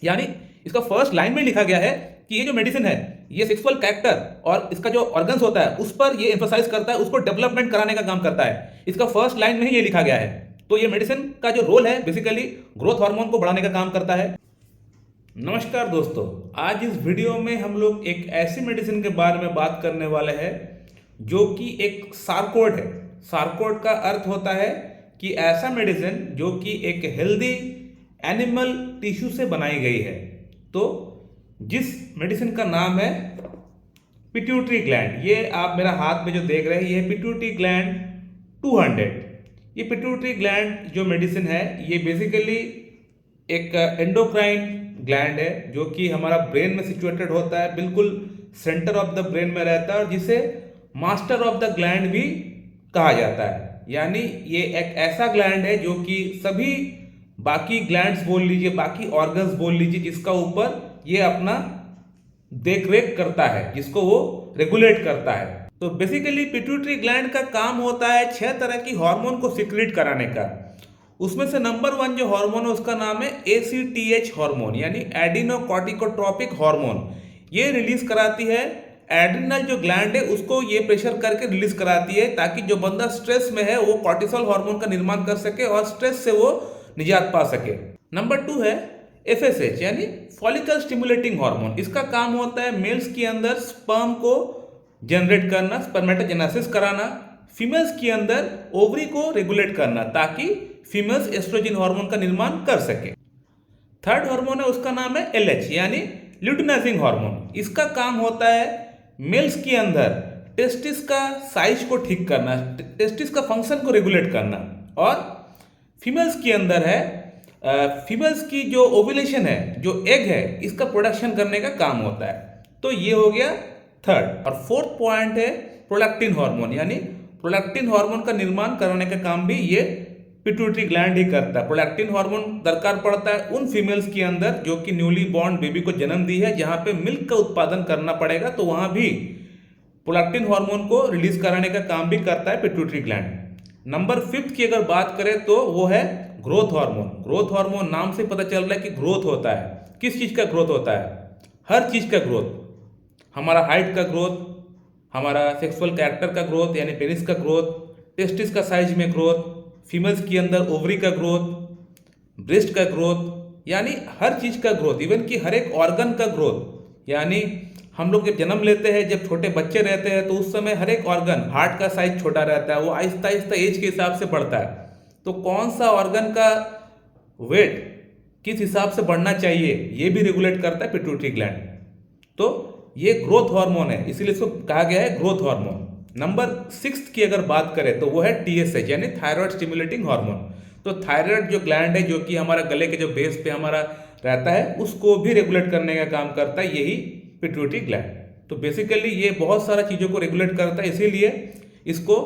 यानी इसका first line में लिखा गया है कि ये जो मेडिसिन है ये सेक्सुअल कैरेक्टर और इसका जो ऑर्गन्स होता है उस पर ये एम्फोसाइज करता है, उसको डेवलपमेंट कराने का काम करता है। इसका फर्स्ट लाइन में ही ये लिखा गया है। तो ये मेडिसिन का जो रोल है बेसिकली ग्रोथ हार्मोन को बढ़ाने का काम करता है। नमस्कार दोस्तों, आज इस वीडियो में हम लोग एक ऐसी मेडिसिन के बारे में बात करने वाले हैं जो कि एक सार्कोड है। सार्कोड का अर्थ होता है कि ऐसा मेडिसिन जो कि एक हेल्दी एनिमल टिश्यू से बनाई गई है। तो जिस मेडिसिन का नाम है पिट्यूटरी ग्लैंड, ये आप मेरा हाथ में जो देख रहे हैं ये पिट्यूटरी ग्लैंड 200। ये पिट्यूटरी ग्लैंड जो मेडिसिन है ये बेसिकली एक एंडोक्राइन ग्लैंड है जो कि हमारा ब्रेन में सिचुएटेड होता है, बिल्कुल सेंटर ऑफ द ब्रेन में रहता है और जिसे मास्टर ऑफ द ग्लैंड भी कहा जाता है। यानी ये एक ऐसा ग्लैंड है जो कि सभी बाकी ग्लैंड्स बोल लीजिए, बाकी ऑर्गन्स बोल लीजिए, जिसका ऊपर ये अपना देख रेख करता है, जिसको वो रेगुलेट करता है। तो बेसिकली पिट्यूटरी ग्लैंड का काम होता है 6 तरह की हार्मोन को सिक्रीट कराने का। उसमें से नंबर 1 जो हार्मोन है उसका नाम है ACTH हार्मोन, यानी एडिनोकॉर्टिकोट्रोपिक हार्मोन। ये रिलीज कराती है एड्रिनल जो ग्लैंड है उसको ये प्रेशर करके रिलीज कराती है ताकि जो बंदा स्ट्रेस में है वो कॉर्टिसोल हार्मोन का निर्माण कर सके और स्ट्रेस से वो निजात पा सके। नंबर 2 है FSH यानी फॉलिकल स्टिमुलेटिंग हार्मोन। इसका काम होता है मेल्स के अंदर स्पर्म को जनरेट करना, स्पर्मेटोजेनेसिस कराना, फीमेल्स के अंदर ओवरी को रेगुलेट करना ताकि फीमेल्स एस्ट्रोजन हार्मोन का निर्माण कर सके। थर्ड हार्मोन है उसका नाम है LH यानी ल्यूटिनाइजिंग हार्मोन। इसका काम होता है मेल्स के अंदर टेस्टिस का साइज को ठीक करना, टेस्टिस का फंक्शन को रेगुलेट करना, और फीमेल्स के अंदर है फीमेल्स की जो ओव्यूलेशन है, जो एग है, इसका प्रोडक्शन करने का काम होता है। तो ये हो गया थर्ड। और फोर्थ पॉइंट है प्रोलैक्टिन हार्मोन, यानी प्रोलैक्टिन हार्मोन का निर्माण कराने का काम भी ये पिट्यूटरी ग्लैंड ही करता है। प्रोलैक्टिन हार्मोन दरकार पड़ता है उन फीमेल्स के अंदर जो कि न्यूली बॉर्न बेबी को जन्म दी है, जहां पे मिल्क का उत्पादन करना पड़ेगा, तो वहां भी प्रोलैक्टिन हार्मोन को रिलीज कराने का काम भी करता है पिट्यूटरी ग्लैंड। नंबर 5 की अगर बात करें तो वो है ग्रोथ हार्मोन। ग्रोथ हार्मोन नाम से पता चल रहा है कि ग्रोथ होता है। किस चीज का ग्रोथ होता है? हर चीज का ग्रोथ, हमारा हाइट का ग्रोथ, हमारा सेक्सुअल कैरेक्टर का ग्रोथ यानी पेनिस का ग्रोथ, टेस्टिस का साइज में ग्रोथ, फीमेल्स के अंदर ओवरी का ग्रोथ, ब्रेस्ट का ग्रोथ, यानी हर चीज का ग्रोथ, इवन कि हर एक ऑर्गन का ग्रोथ। यानी हम लोग जब जन्म लेते हैं, जब छोटे बच्चे रहते हैं तो उस समय हर एक ऑर्गन, हार्ट का साइज छोटा रहता है, वो आहिस्ता आहिस्ता एज के हिसाब से बढ़ता है। तो कौन सा ऑर्गन का वेट किस हिसाब से बढ़ना चाहिए ये भी रेगुलेट करता है पिट्यूटरी ग्लैंड। तो ये ग्रोथ हार्मोन है, इसीलिए इसको कहा गया है ग्रोथ हार्मोन। नंबर 6 की अगर बात करें तो वो है TSH यानी थायराइड स्टिमुलेटिंग हार्मोन। तो थायराइड जो ग्लैंड है जो कि हमारा गले के जो बेस पे हमारा रहता है उसको भी रेगुलेट करने का काम करता है यही पिट्यूटरी ग्लैंड। तो बेसिकली ये बहुत सारा चीज़ों को रेगुलेट करता है, इसीलिए इसको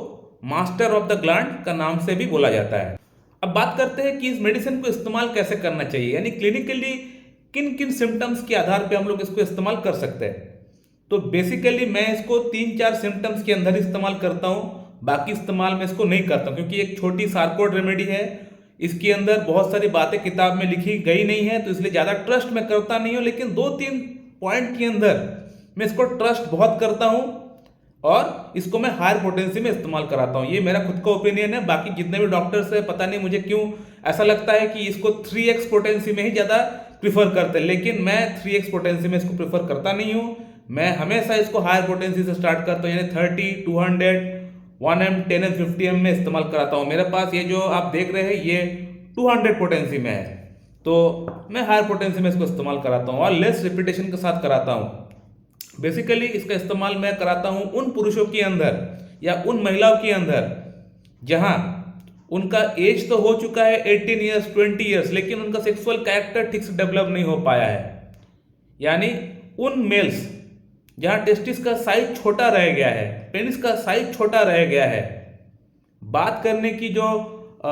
मास्टर ऑफ द ग्लैंड का नाम से भी बोला जाता है। अब बात करते हैं कि इस मेडिसिन को इस्तेमाल कैसे करना चाहिए, यानी क्लिनिकली किन किन सिम्टम्स के आधार पे हम लोग इसको इस्तेमाल कर सकते हैं। तो बेसिकली मैं इसको 3-4 सिम्टम्स के अंदर इस्तेमाल करता हूँ, बाकी इस्तेमाल मैं इसको नहीं करता हूँ क्योंकि एक छोटी सार्कोड रेमेडी है, इसके अंदर बहुत सारी बातें किताब में लिखी गई नहीं है, तो इसलिए ज़्यादा ट्रस्ट मैं करता नहीं हूँ। लेकिन 2-3 पॉइंट के अंदर मैं इसको ट्रस्ट बहुत करता हूँ और इसको मैं हायर पोटेंसी में इस्तेमाल कराता हूँ। ये मेरा खुद का ओपिनियन है। बाकी जितने भी डॉक्टर्स है, पता नहीं मुझे क्यों ऐसा लगता है कि इसको 3x पोटेंसी में ही ज़्यादा प्रीफर करते हैं, लेकिन मैं 3x पोटेंसी में इसको प्रीफर करता नहीं हूँ। मैं हमेशा इसको हायर पोटेंसी से स्टार्ट करता हूँ, यानी 30, 200, 1M, 10M, 50M में इस्तेमाल कराता हूँ। मेरे पास ये जो आप देख रहे हैं ये 200 पोटेंसी में है, तो मैं हायर पोटेंसी में इसको इस्तेमाल कराता हूँ और लेस रिपीटेशन के साथ कराता हूँ। बेसिकली इसका इस्तेमाल मैं कराता हूँ उन पुरुषों के अंदर या उन महिलाओं के अंदर जहाँ उनका एज तो हो चुका है 18 ईयर्स, 20 ईयर्स, लेकिन उनका सेक्सुअल कैरेक्टर ठीक से डेवलप नहीं हो पाया है। यानी उन मेल्स जहाँ टेस्टिस का साइज छोटा रह गया है, पेनिस का साइज छोटा रह गया है, बात करने की जो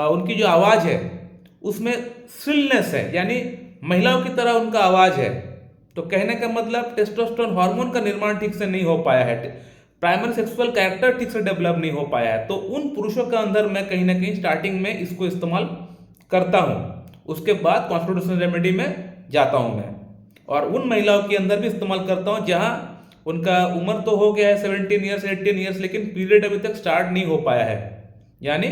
उनकी जो आवाज़ है उसमें श्रिलनेस है, यानी महिलाओं की तरह उनका आवाज़ है। तो कहने का मतलब टेस्टोस्टेरोन हार्मोन का निर्माण ठीक से नहीं हो पाया है, प्राइमरी सेक्सुअल कैरेक्टर ठीक से डेवलप नहीं हो पाया है। तो उन पुरुषों के अंदर मैं कहीं ना कहीं स्टार्टिंग में इसको इस्तेमाल करता हूँ, उसके बाद कॉन्स्टिट्यूशनल रेमेडी में जाता हूँ मैं, और उन महिलाओं के अंदर भी इस्तेमाल करता हूँ जहाँ उनका उम्र तो हो गया है 17 ईयर्स 18 ईयर्स, लेकिन पीरियड अभी तक स्टार्ट नहीं हो पाया है, यानी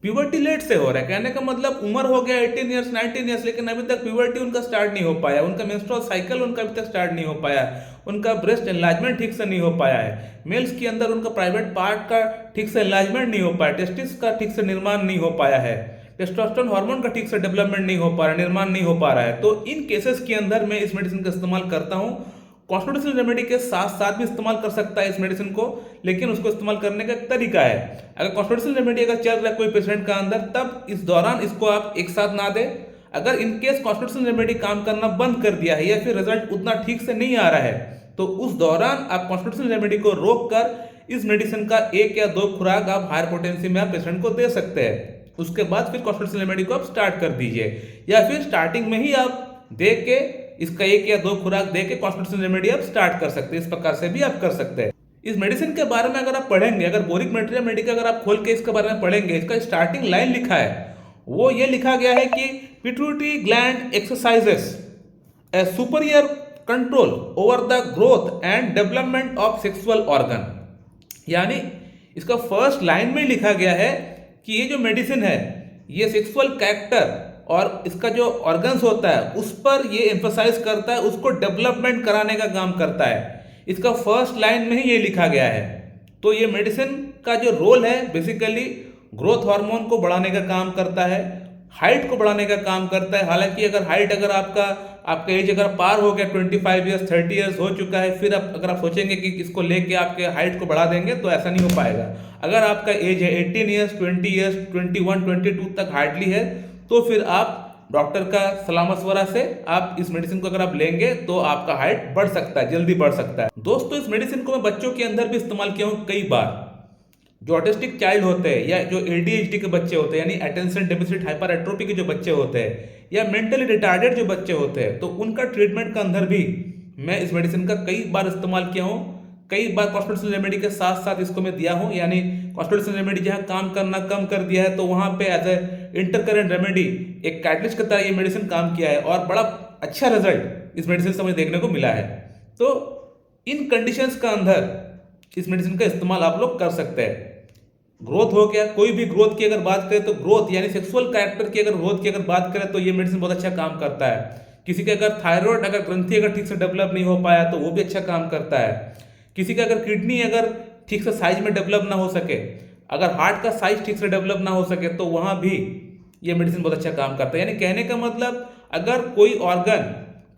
प्यूबर्टी लेट से हो रहा है। कहने का मतलब उम्र हो गया 18 ईयर्स 19 ईयर्स, लेकिन अभी तक प्यूबर्टी उनका स्टार्ट नहीं हो पाया, उनका मेंस्ट्रुअल साइकिल उनका अभी तक स्टार्ट नहीं हो पाया, उनका ब्रेस्ट एनलार्जमेंट ठीक से नहीं हो पाया है, मेल्स के अंदर उनका प्राइवेट पार्ट का ठीक से एनलार्जमेंट नहीं हो पाया, टेस्टिस का ठीक से निर्माण नहीं हो पाया है, टेस्टोस्टेरोन हार्मोन का ठीक से डेवलपमेंट नहीं हो पा रहा, निर्माण नहीं हो पा रहा है। तो इन केसेस के अंदर मैं इस मेडिसिन का इस्तेमाल करता हूँ। कॉन्स्टिट्यूशनल रेमेडी के साथ साथ भी इस्तेमाल कर सकता है इस मेडिसिन को, लेकिन उसको इस्तेमाल करने का एक तरीका है। अगर कॉन्स्टिट्यूशनल रेमेडी अगर चल रहा है कोई पेशेंट का अंदर, तब इस दौरान इसको आप एक साथ ना दें। अगर इनकेस कॉन्स्टिट्यूशनल रेमेडी काम करना बंद कर दिया है या फिर रिजल्ट उतना ठीक से नहीं आ रहा है, तो उस दौरान आप कॉन्स्टिट्यूशनल रेमेडी को रोक कर इस मेडिसिन का 1 या 2 खुराक आप हायर पोटेंसी में आप पेशेंट को दे सकते हैं। उसके बाद फिर कॉन्स्टिट्यूशनल रेमेडी को आप स्टार्ट कर दीजिए, या फिर स्टार्टिंग में ही आप दे के इसका 1 या 2 खुराक दे के कॉन्स्टिट्यूशनल रेमेडी आप स्टार्ट कर सकते हैं। इस प्रकार से भी आप कर सकते हैं। इस मेडिसिन के बारे में अगर आप पढ़ेंगे, अगर बोरिक मटेरियल मेडिका अगर आप खोल के इसके बारे में पढ़ेंगे, इसका स्टार्टिंग लाइन लिखा है, वो ये लिखा गया है कि pituitary gland exercises A superior control over the growth and development of sexual organ. यानी इसका फर्स्ट लाइन में लिखा गया है कि ये जो मेडिसिन है ये सेक्सुअल कैरेक्टर और इसका जो ऑर्गन्स होता है उस पर ये एम्फसाइज करता है, उसको डेवलपमेंट कराने का काम करता है। इसका फर्स्ट लाइन में ही ये लिखा गया है। तो ये मेडिसिन का जो रोल है बेसिकली ग्रोथ हार्मोन को बढ़ाने का काम करता है, हाइट को बढ़ाने का काम करता है। हालांकि अगर हाइट अगर आपका एज अगर पार हो गया 25 ईयर्स 30 ईयर्स हो चुका है, फिर अगर आप सोचेंगे कि इसको लेके आपके हाइट को बढ़ा देंगे, तो ऐसा नहीं हो पाएगा। अगर आपका एज है 18 ईयर्स 20 ईयर्स 21 22 तक हार्डली है, तो फिर आप डॉक्टर का सलाह मशवरा से आप इस मेडिसिन को अगर आप लेंगे तो आपका हाइट बढ़ सकता है, जल्दी बढ़ सकता है। दोस्तों, इस मेडिसिन को मैं बच्चों के अंदर भी इस्तेमाल किया हूँ कई बार। जो ऑटिस्टिक चाइल्ड होते हैं या जो ADHD के बच्चे होते हैं, यानी अटेंशन डेफिसिट हाइपर एट्रोपी के जो बच्चे होते हैं, या मेंटली रिटार्डेड जो बच्चे होते हैं, तो उनका ट्रीटमेंट के अंदर भी मैं इस मेडिसिन का कई बार इस्तेमाल किया हूँ। कई बार कॉन्स्टिट्यूशनल रेमेडी के साथ साथ इसको मैं दिया हूँ, यानी कॉन्स्टिट्यूशनल रेमेडी जहाँ काम करना कम कर दिया है, तो वहाँ पे एज ए इंटरकरेंट रेमेडी एक कैटलिस्ट की तरह ये मेडिसिन काम किया है, और बड़ा अच्छा रिजल्ट इस मेडिसिन से मुझे देखने को मिला है। तो इन कंडीशंस का अंदर इस मेडिसिन का इस्तेमाल आप लोग कर सकते हैं। ग्रोथ हो गया, कोई भी ग्रोथ की अगर बात करें तो ग्रोथ यानी सेक्सुअल कैरेक्टर की अगर ग्रोथ की अगर बात करें तो ये मेडिसिन बहुत अच्छा काम करता है। किसी के अगर थायराइड अगर ग्रंथि अगर ठीक से डेवलप नहीं हो पाया तो वो भी अच्छा काम करता है। किसी का अगर किडनी अगर ठीक से साइज में डेवलप ना हो सके, अगर हार्ट का साइज ठीक से डेवलप ना हो सके, तो वहाँ भी ये मेडिसिन बहुत अच्छा काम करता है। यानी कहने का मतलब अगर कोई ऑर्गन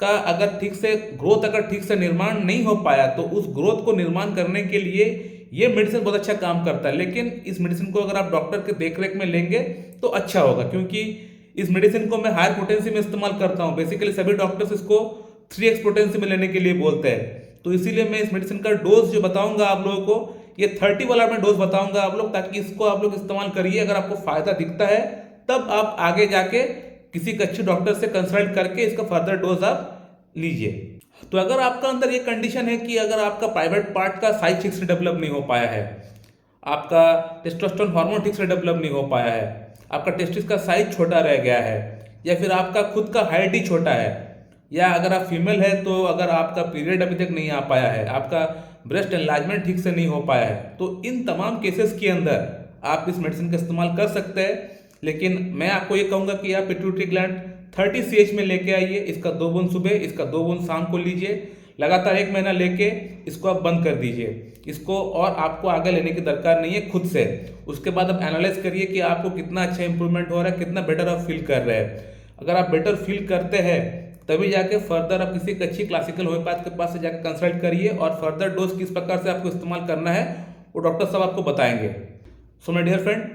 का अगर ठीक से ग्रोथ अगर ठीक से निर्माण नहीं हो पाया, तो उस ग्रोथ को निर्माण करने के लिए ये मेडिसिन बहुत अच्छा काम करता है। लेकिन इस मेडिसिन को अगर आप डॉक्टर के देखरेख में लेंगे तो अच्छा होगा, क्योंकि इस मेडिसिन को मैं हायर पोटेंसी में इस्तेमाल करता हूँ। बेसिकली सभी डॉक्टर्स इसको 3x पोटेंसी में लेने के लिए बोलते हैं, तो इसीलिए मैं इस मेडिसिन का डोज जो बताऊंगा आप लोगों को, ये 30 वाला मैं डोज बताऊंगा आप लोग, ताकि इसको आप लोग इस्तेमाल करिए। अगर आपको फायदा दिखता है तब आप आगे जाके किसी अच्छे डॉक्टर से कंसल्ट करके इसका फर्दर डोज आप लीजिए। तो अगर आपका अंदर ये कंडीशन है कि अगर आपका प्राइवेट पार्ट का साइज ठीक से डेवलप नहीं हो पाया है, आपका टेस्टोस्टेरोन हार्मोन ठीक से डेवलप नहीं हो पाया है, आपका टेस्टिस का साइज छोटा रह गया है, या फिर आपका खुद का हाइट ही छोटा है, या अगर आप फीमेल है तो अगर आपका पीरियड अभी तक नहीं आ पाया है, आपका ब्रेस्ट एनलार्जमेंट ठीक से नहीं हो पाया है, तो इन तमाम केसेस के अंदर आप इस मेडिसिन का इस्तेमाल कर सकते हैं। लेकिन मैं आपको ये कहूँगा कि आप पिट्यूटरी ग्लैंड 30 CH में लेके आइए। इसका 2 बूंद सुबह, इसका 2 बूंद शाम को लीजिए। लगातार 1 महीना लेके इसको आप बंद कर दीजिए इसको, और आपको आगे लेने की दरकार नहीं है खुद से। उसके बाद आप एनालाइज करिए कि आपको कितना अच्छा इंप्रूवमेंट हो रहा है, कितना बेटर आप फील कर रहे हैं। अगर आप बेटर फील करते हैं तभी जाके फर्दर आप किसी अच्छी क्लासिकल होम्योपैथ के पास से जाकर कंसल्ट करिए, और फर्दर डोज किस प्रकार से आपको इस्तेमाल करना है वो डॉक्टर साहब आपको बताएंगे। सो माय डियर फ्रेंड,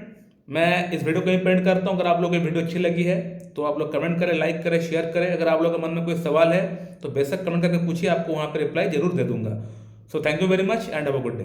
मैं इस वीडियो को यहीं पेंड करता हूँ। अगर आप लोगों को वीडियो अच्छी लगी है तो आप लोग कमेंट करें, लाइक करें, शेयर करें। अगर आप लोगों के मन में कोई सवाल है तो बेशक कमेंट करके पूछिए, आपको वहाँ पर रिप्लाई जरूर दे दूंगा। So thank you very much and have a good day.